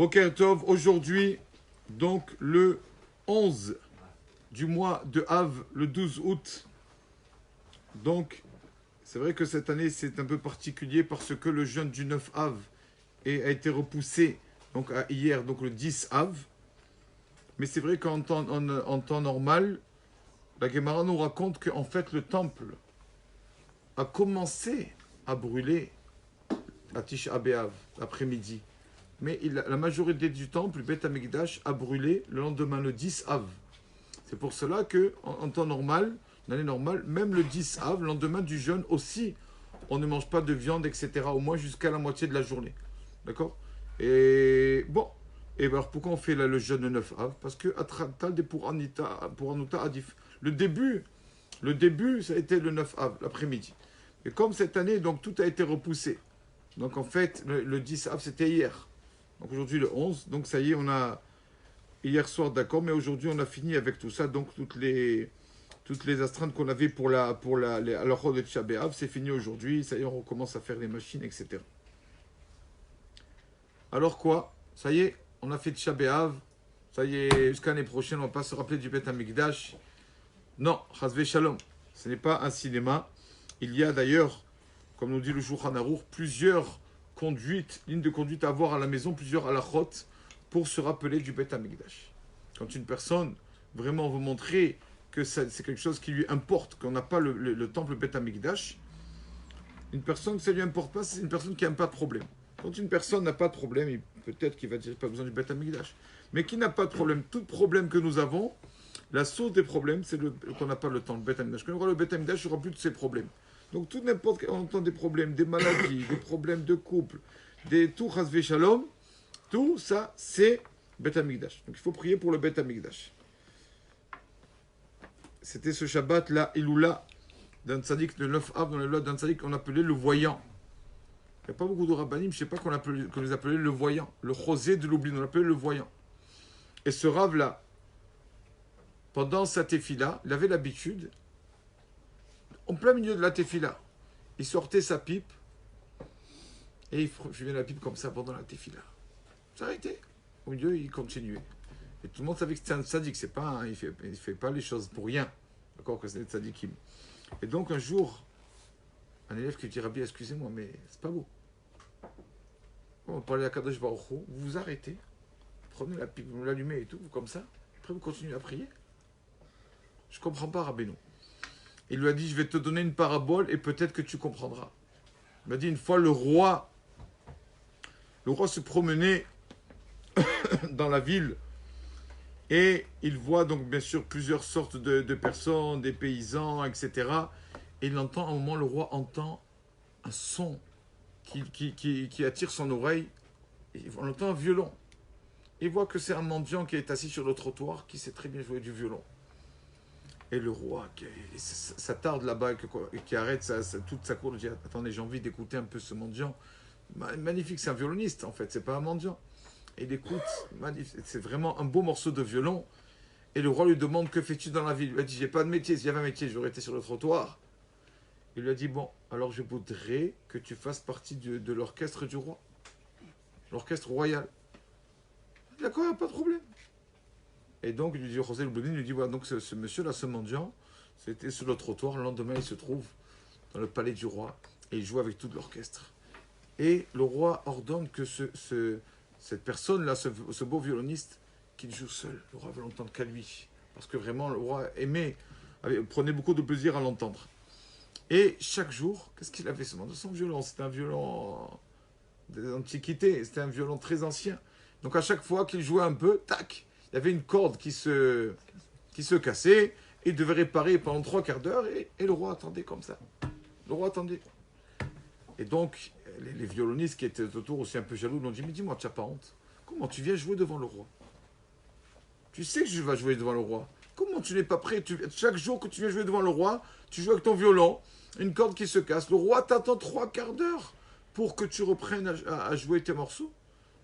Boker Tov, aujourd'hui, donc le 11 du mois de Av, le 12 août. Donc, c'est vrai que cette année, c'est un peu particulier parce que le jeûne du 9 Av a été repoussé donc, à hier, donc le 10 Av. Mais c'est vrai qu'en temps normal, la Gemara nous raconte qu'en fait, le temple a commencé à brûler à Tisha B'Av, l'après-midi. Mais la majorité du temple, le Beth Amikdash, a brûlé le lendemain, le 10 Av. C'est pour cela qu'en temps normal, en année normale, même le 10 Av, le lendemain du jeûne aussi, on ne mange pas de viande, etc. Au moins jusqu'à la moitié de la journée. D'accord? Et bon, et alors pourquoi on fait là le jeûne le 9 Av? Parce que Atratal pour Anuta Adif. Le début, ça a été le 9 Av, l'après-midi. Et comme cette année, donc tout a été repoussé. Donc en fait, le 10 Av, c'était hier. Donc aujourd'hui, le 11. Donc ça y est, on a hier soir, d'accord, mais aujourd'hui, on a fini avec tout ça. Donc toutes les astreintes qu'on avait pour la de Tisha B'Av, c'est fini aujourd'hui. Ça y est, on recommence à faire les machines, etc. Alors quoi? Ça y est, on a fait Tisha B'Av. Ça y est, jusqu'à l'année prochaine, on ne va pas se rappeler du Beth Amikdash. Non, Chazve Shalom. Ce n'est pas un cinéma. Il y a d'ailleurs, comme nous dit le Shulchan Aruch, plusieurs lignes de conduite à avoir à la maison, plusieurs halachot pour se rappeler du Beth Amikdash. Quand une personne vraiment veut montrer que c'est quelque chose qui lui importe, qu'on n'a pas le temple Beth Amikdash, une personne que ça ne lui importe pas, c'est une personne qui n'a pas de problème. Quand une personne n'a pas de problème, peut-être qu'il va dire pas besoin du Beth Amikdash, mais qui n'a pas de problème, tout problème que nous avons, la source des problèmes, c'est qu'on n'a pas le temps, le Beth Amikdash. Quand on aura le Beth Amikdash, il n'y aura plus de ces problèmes. Donc tout n'importe quel, on entend des problèmes, des maladies, des problèmes de couple, tout Chazve Shalom, tout ça c'est Beth Amikdash. Donc il faut prier pour le Beth Amikdash. C'était ce Shabbat là, Iloula, d'un tzaddik, le 9 Av, dans la loi d'un tzaddik qu'on appelait le voyant. Il n'y a pas beaucoup de rabbanim, je ne sais pas qu'on les appelait le voyant. Le chosé de l'oubli, on l'appelait le voyant. Et ce Rav là, pendant sa tefila, il avait l'habitude, en plein milieu de la tefila, il sortait sa pipe et il fumait la pipe comme ça pendant la tefila. Ça arrêtait. Au milieu, il continuait. Et tout le monde savait que c'était un tzaddik, c'est pas, il fait pas les choses pour rien. D'accord, que c'est des tzaddikim. Et donc un jour, un élève qui dit Rabbi, excusez-moi, mais c'est pas beau. On va parler à Kadosh Baruch Hu, vous vous arrêtez, prenez la pipe, vous l'allumez et tout, comme ça, après vous continuez à prier. Je comprends pas, Rabbeinu. Il lui a dit, je vais te donner une parabole et peut-être que tu comprendras. Il m'a dit, une fois, le roi se promenait dans la ville et il voit donc bien sûr plusieurs sortes de personnes, des paysans, etc. Et il entend, à un moment, le roi entend un son qui attire son oreille. Et on entend un violon. Il voit que c'est un mendiant qui est assis sur le trottoir, qui sait très bien jouer du violon. Et le roi, ça tarde là-bas, qui arrête toute sa cour, il dit, attendez, j'ai envie d'écouter un peu ce mendiant. Magnifique, c'est un violoniste en fait, c'est pas un mendiant. Et il écoute, c'est vraiment un beau morceau de violon. Et le roi lui demande, que fais-tu dans la ville? Il lui a dit, j'ai pas de métier, s'il y avait un métier, j'aurais été sur le trottoir. Il lui a dit, bon, alors je voudrais que tu fasses partie de l'orchestre du roi. L'orchestre royal. D'accord, pas de problème. Et donc, il lui dit, José Louboudine lui dit, voilà, donc ce monsieur-là, ce mendiant, c'était sur le trottoir. Le lendemain, il se trouve dans le palais du roi et il joue avec tout l'orchestre. Et le roi ordonne que cette personne-là, ce beau violoniste, qu'il joue seul. Le roi veut l'entendre qu'à lui. Parce que vraiment, le roi prenait beaucoup de plaisir à l'entendre. Et chaque jour, qu'est-ce qu'il avait son violon? C'était un violon d'antiquité, c'était un violon très ancien. Donc à chaque fois qu'il jouait un peu, tac, il y avait une corde qui se cassait, et il devait réparer pendant 3/4 d'heure, et le roi attendait comme ça. Le roi attendait. Et donc, les violonistes qui étaient autour, aussi un peu jaloux, l'ont dit, mais dis-moi, tu n'as pas honte? Comment tu viens jouer devant le roi? Tu sais que je vais jouer devant le roi. Comment tu n'es pas prêt? Chaque jour que tu viens jouer devant le roi, tu joues avec ton violon, une corde qui se casse. Le roi t'attend 3/4 d'heure pour que tu reprennes à jouer tes morceaux.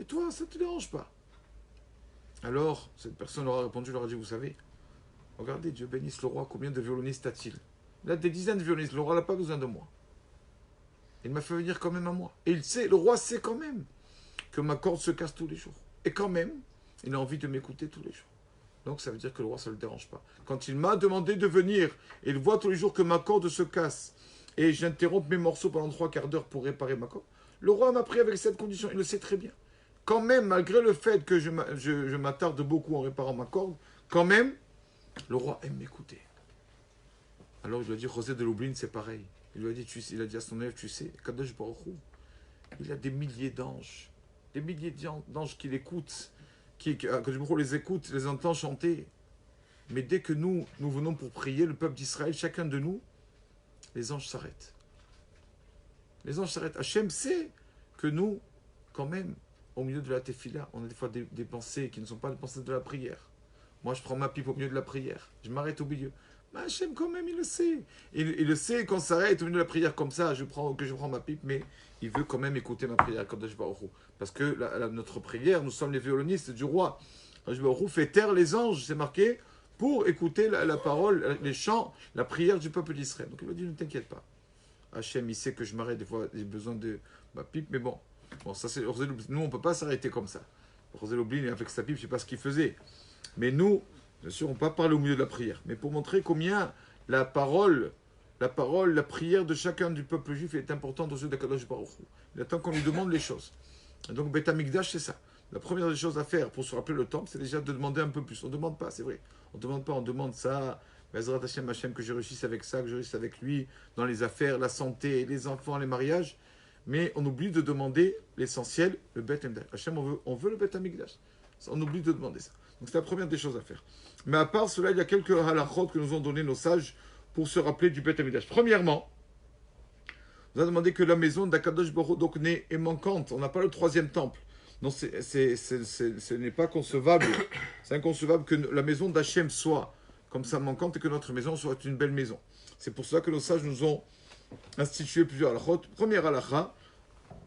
Et toi, ça ne te dérange pas. Alors, cette personne leur a répondu, leur a dit, vous savez, regardez, Dieu bénisse le roi, combien de violonistes a-t-il? Il a des dizaines de violonistes, le roi n'a pas besoin de moi. Il m'a fait venir quand même à moi. Et le roi sait quand même que ma corde se casse tous les jours. Et quand même, il a envie de m'écouter tous les jours. Donc ça veut dire que le roi, ça ne le dérange pas. Quand il m'a demandé de venir, et il voit tous les jours que ma corde se casse, et j'interromps mes morceaux pendant 3/4 d'heure pour réparer ma corde, le roi m'a pris avec cette condition, il le sait très bien. Quand même, malgré le fait que je m'attarde beaucoup en réparant ma corde, quand même, le roi aime m'écouter. Alors je lui ai dit, José de Lublin, c'est pareil. Il lui a dit, il a dit à son élève, tu sais, Kadosh Baruch Hu, il a des milliers d'anges qui l'écoutent, que Kadosh Baruch Hu les écoute, les entend chanter. Mais dès que nous venons pour prier, le peuple d'Israël, chacun de nous, les anges s'arrêtent. Les anges s'arrêtent. Hachem sait que nous, quand même, au milieu de la tefila, on a des fois des pensées qui ne sont pas les pensées de la prière. Moi, je prends ma pipe au milieu de la prière. Je m'arrête au milieu. Mais Hachem, quand même, il le sait. Il le sait qu'on s'arrête au milieu de la prière comme ça, que je prends ma pipe, mais il veut quand même écouter ma prière, Kadosh Baruch Hu. Parce que notre prière, nous sommes les violonistes du roi. Kadosh Baruch Hu fait taire les anges, c'est marqué, pour écouter la parole, les chants, la prière du peuple d'Israël. Donc il m'a dit, ne t'inquiète pas. Hachem, il sait que je m'arrête des fois, j'ai besoin de ma pipe, mais bon, ça c'est nous, on ne peut pas s'arrêter comme ça. José Lublin, avec sa pipe, je ne sais pas ce qu'il faisait. Mais nous, bien sûr, on ne peut pas parler au milieu de la prière. Mais pour montrer combien la parole, la prière de chacun du peuple juif est importante aux yeux d'Akadosh Baruch Hu. Il attend qu'on lui demande les choses. Et donc, Beth Amikdash, c'est ça. La première des choses à faire pour se rappeler le temple, c'est déjà de demander un peu plus. On ne demande pas, c'est vrai. On ne demande pas, on demande ça. Bezrat Hashem, Hashem, que je réussisse avec ça, que je réussisse avec lui, dans les affaires, la santé, les enfants, les mariages. Mais on oublie de demander l'essentiel, le Beth Amikdash. Hashem, on veut le Beth Amikdash. On oublie de demander ça. Donc c'est la première des choses à faire. Mais à part cela, il y a quelques halachot que nous ont donné nos sages pour se rappeler du Beth Amikdash. Premièrement, on a demandé que la maison d'Akadosh Baruch Hu est manquante. On n'a pas le troisième temple. Non, ce n'est pas concevable. C'est inconcevable que la maison d'Hachem soit comme ça manquante et que notre maison soit une belle maison. C'est pour cela que nos sages nous ont institué plusieurs halachot. Première halakha,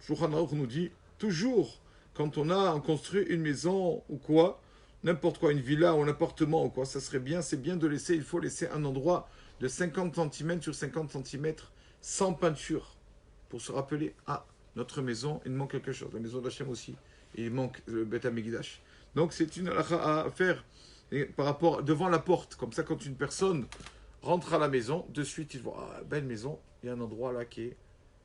Shulchan Aruch nous dit, toujours quand on a construit une maison ou quoi, n'importe quoi, une villa ou un appartement ou quoi, ça serait bien, c'est bien de laisser, il faut laisser un endroit de 50 cm sur 50 cm sans peinture pour se rappeler, ah, notre maison, il manque quelque chose. La maison d'Hachem aussi, il manque le Beth Amikdash. Donc c'est une halakha à faire par rapport devant la porte. Comme ça, quand une personne rentre à la maison, de suite, il voit, ah, belle maison, il y a un endroit là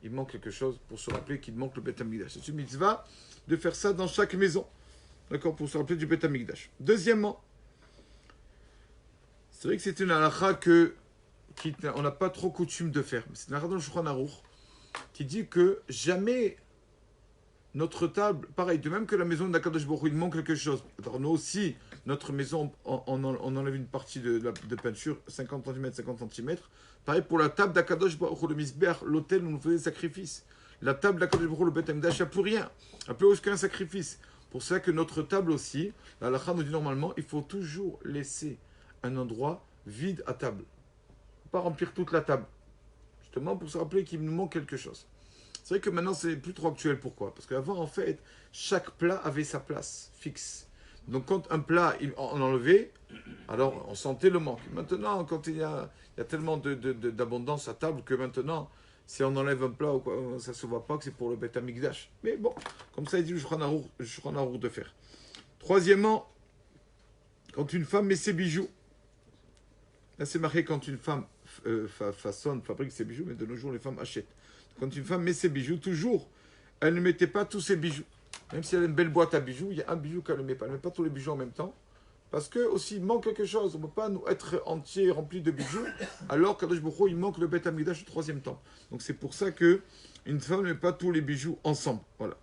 il manque quelque chose pour se rappeler qu'il manque le Beth Amikdash. C'est une mitzvah de faire ça dans chaque maison. D'accord, pour se rappeler du Beth Amikdash. Deuxièmement, c'est vrai que c'est une halakha qu'on n'a pas trop coutume de faire. C'est une halakha dans le Shulchan Aruch qui dit que jamais notre table, pareil, de même que la maison d'Akadosh Baruch Hu, il manque quelque chose. Alors nous aussi, notre maison, on enlève une partie de peinture, 50 cm, 50 cm. Pareil pour la table d'Akadosh Baruch Hu, le Misber, l'hôtel où nous faisons des sacrifices. La table d'Akadosh Baruch Hu, le Beth Amikdash, il n'y a plus rien. Il n'y a plus aucun sacrifice. Pour ça que notre table aussi, la halakha nous dit normalement, il faut toujours laisser un endroit vide à table. Il ne faut pas remplir toute la table. Justement pour se rappeler qu'il nous manque quelque chose. C'est vrai que maintenant, c'est plus trop actuel. Pourquoi? Parce qu'avant, en fait, chaque plat avait sa place fixe. Donc, quand un plat, on enlevait, alors on sentait le manque. Maintenant, quand il y a tellement d'abondance à table que maintenant, si on enlève un plat, ou quoi, ça ne se voit pas que c'est pour le Beth Amikdash. Mais bon, comme ça, il dit le Shulchan Aruch de faire. Troisièmement, quand une femme met ses bijoux, là c'est marqué quand une femme fabrique ses bijoux, mais de nos jours, les femmes achètent. Quand une femme met ses bijoux, toujours, elle ne mettait pas tous ses bijoux. Même si elle a une belle boîte à bijoux, il y a un bijou qu'elle ne met pas. Elle ne met pas tous les bijoux en même temps. Parce que aussi, il manque quelque chose. On ne peut pas nous être entiers, remplis de bijoux, alors qu'à il manque le Beth Amikdash, le troisième temple. Donc c'est pour ça qu'une femme ne met pas tous les bijoux ensemble. Voilà.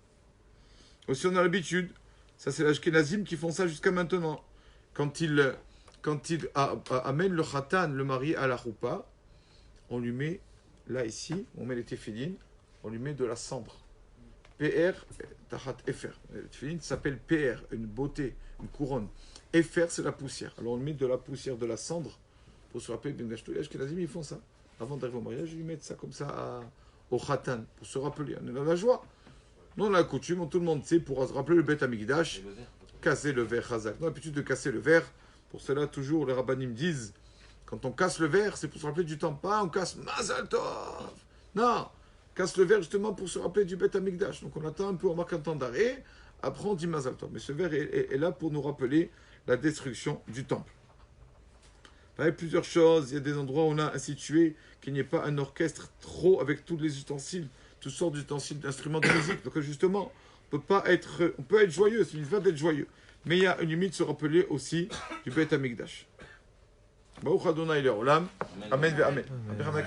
Aussi, on a l'habitude, ça c'est l'Ashkenazim qui font ça jusqu'à maintenant. Quand ils amènent le khatan, le mari, à la roupa, on lui met, là ici, on met les téphilines, on lui met de la cendre. PR, Tahat Efer. Le téphilin s'appelle PR, une beauté, une couronne. Efer, c'est la poussière. Alors on met de la poussière, de la cendre, pour se rappeler, Ben Gashtou, les Ashkenazim, ils font ça. Avant d'arriver au mariage, ils mettent ça comme ça au khatan, pour se rappeler. On est dans la joie. Nous, on a la coutume, tout le monde sait, pour se rappeler le Beth Amikdash, casser le verre Chazak. On a l'habitude de casser le verre. Pour cela, toujours, les rabbanim disent, quand on casse le verre, c'est pour se rappeler du temps. Pas on casse Mazal Tov. Non, casse le verre justement pour se rappeler du Beth Amikdash. Donc on attend un peu, on marque un temps d'arrêt. Après, on dit Mazal Tov. Mais ce vers est là pour nous rappeler la destruction du temple. Il y a plusieurs choses. Il y a des endroits où on a institué qu'il n'y ait pas un orchestre trop avec tous les ustensiles, toutes sortes d'ustensiles, d'instruments de musique. Donc, justement, on peut être joyeux. C'est une va d'être joyeux. Mais il y a une limite de se rappeler aussi du Beth Amikdash. Baruch Adonai Le'olam. Amen. Amen.